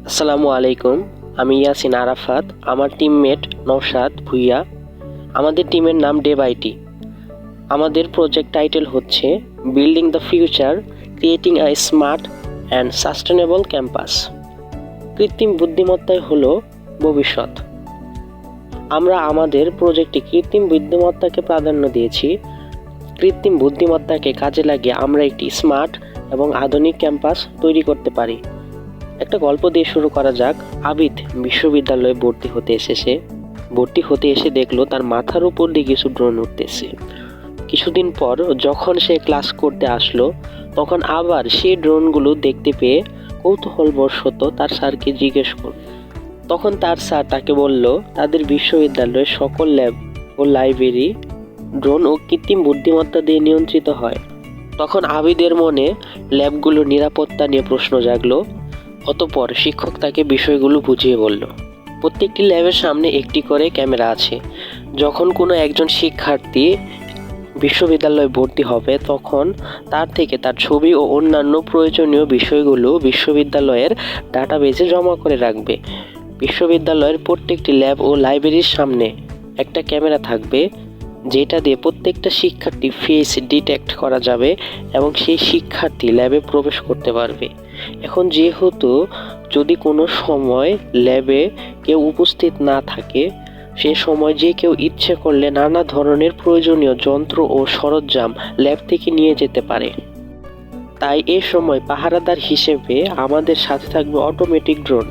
আসসালামু আলাইকুম, আমি ইয়াসিন আরাফাত। আমার টিমমেট নৌশাদ ভুইয়া। আমাদের টিমের নাম ডে বাই টি। আমাদের প্রজেক্ট টাইটেল হচ্ছে building the future, creating a smart and sustainable campus. কৃত্রিম বুদ্ধিমত্তাই হলো ভবিষ্যৎ। আমরা আমাদের প্রজেক্টে কৃত্রিম বুদ্ধিমত্তাকে প্রাধান্য দিয়েছি। কৃত্রিম বুদ্ধিমত্তাকে কাজে লাগিয়ে আমরা একটি স্মার্ট এবং আধুনিক ক্যাম্পাস তৈরি করতে পারি। একটা গল্প দিয়ে শুরু করা যাক। আবিদ বিশ্ববিদ্যালয়ে ভর্তি হতে এসে দেখলো তার মাথার উপর দিয়ে কিছু ড্রোন উঠতেছে। কিছুদিন পর যখন সে ক্লাস করতে আসলো, তখন আবার সেই ড্রোনগুলো দেখতে পেয়ে কৌতূহলবশত তার স্যারকে জিজ্ঞেস করল। তখন তার স্যার তাকে বলল তাদের বিশ্ববিদ্যালয়ের সকল ল্যাব ও লাইব্রেরি ড্রোন ও কৃত্রিম বুদ্ধিমত্তা দিয়ে নিয়ন্ত্রিত হয়। তখন আবিদের মনে ল্যাবগুলোর নিরাপত্তা নিয়ে প্রশ্ন জাগলো। অতঃপর শিক্ষক তাকে বিষয়গুলো বুঝিয়ে বলল। প্রত্যেকটি ল্যাবের সামনে একটি করে ক্যামেরা আছে। যখন কোনো একজন শিক্ষার্থী বিশ্ববিদ্যালয়ে ভর্তি হবে, তখন তার থেকে তার ছবি ও অন্যান্য প্রয়োজনীয় বিষয়গুলো বিশ্ববিদ্যালয়ের ডাটাবেজে জমা করে রাখবে। বিশ্ববিদ্যালয়ের প্রত্যেকটি ল্যাব ও লাইব্রেরির সামনে একটা ক্যামেরা থাকবে, যেটা দিয়ে প্রত্যেকটা শিক্ষার্থী ফেস ডিটেক্ট করা যাবে এবং সেই শিক্ষার্থী ল্যাবে প্রবেশ করতে পারবে। এখন যেহেতু যদি কোনো সময় ল্যাবে কেউ উপস্থিত না থাকে, সে সময় যে কেউ ইচ্ছে করলে নানা ধরনের প্রয়োজনীয় যন্ত্র ও সরঞ্জাম ল্যাব থেকে নিয়ে যেতে পারে। তাই এ সময় পাহারাদার হিসেবে আমাদের সাথে থাকবে অটোমেটিক ড্রোন।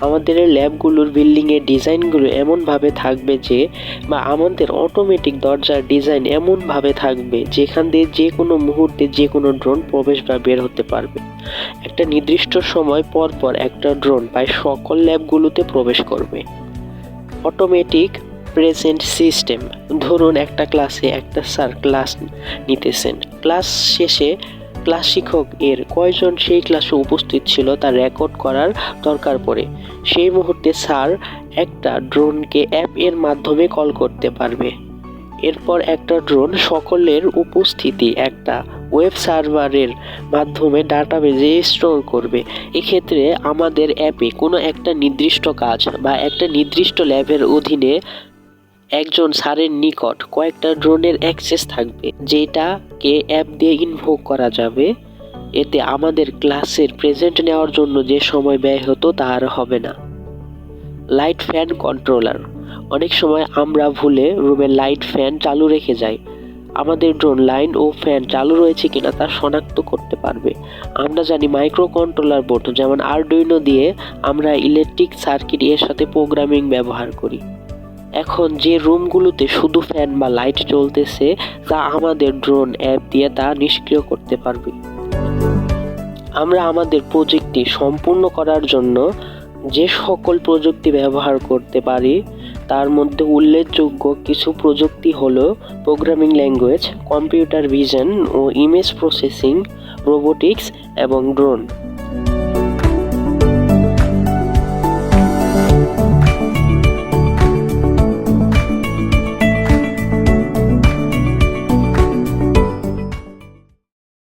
আমাদের ল্যাবগুলোর বিল্ডিংয়ের ডিজাইনগুলো এমনভাবে থাকবে আমাদের অটোমেটিক দরজার ডিজাইন এমনভাবে থাকবে যেখান দিয়ে যে কোনো মুহূর্তে যে কোনো ড্রোন প্রবেশ বা বের হতে পারবে। একটা নির্দিষ্ট সময় পর পর একটা ড্রোন প্রায় সকল ল্যাবগুলোতে প্রবেশ করবে। Automatic present system. ধরুন একটা ক্লাসে একটা স্যার ক্লাস নিতেছেন। ক্লাস শেষে ক্লাস শিক্ষক এর কয়জন সেই ক্লাসে উপস্থিত ছিল তা রেকর্ড করার দরকার পড়ে। সেই মুহূর্তে স্যার একটা ড্রোনকে অ্যাপ এর মাধ্যমে কল করতে পারবে। এরপর একটা ড্রোন সকলের উপস্থিতি একটা ওয়েব সার্ভারের মাধ্যমে ডাটাবেজে স্টোর করবে। এক্ষেত্রে আমাদের অ্যাপে কোনো একটা নির্দিষ্ট কাজ বা একটা নির্দিষ্ট ল্যাবের অধীনে একজন স্যারের নিকট কয়েকটা ড্রোনের অ্যাক্সেস থাকবে, যেটাকে অ্যাপ দিয়ে ইনভোক করা যাবে। এতে আমাদের ক্লাসের প্রেজেন্ট নেওয়ার জন্য যে সময় ব্যয় হতো তা আর হবে না। Light fan controller. অনেক সময় আমরা ভুলে রুমের লাইট ফ্যান চালু রেখে যাই। আমাদের ড্রোন লাইন ও ফ্যান চালু রয়েছে কিনা তা শনাক্ত করতে পারবে। আমরা জানি মাইক্রো কন্ট্রোলার বোর্ড যেমন আরডুইনো দিয়ে আমরা ইলেকট্রিক সার্কিট এর সাথে প্রোগ্রামিং ব্যবহার করি। এখন যে রুমগুলোতে শুধু ফ্যান বা লাইট চলতেছে, তা আমাদের ড্রোন অ্যাপ দিয়ে তা নিষ্ক্রিয় করতে পারবে। আমরা আমাদের প্রজেক্টটি সম্পূর্ণ করার জন্য যে সকল প্রযুক্তি ব্যবহার করতে পারি, তার মধ্যে উল্লেখযোগ্য কিছু প্রযুক্তি হলো প্রোগ্রামিং ল্যাঙ্গুয়েজ, কম্পিউটার ভিশন ও ইমেজ প্রসেসিং, রোবোটিক্স এবং ড্রোন।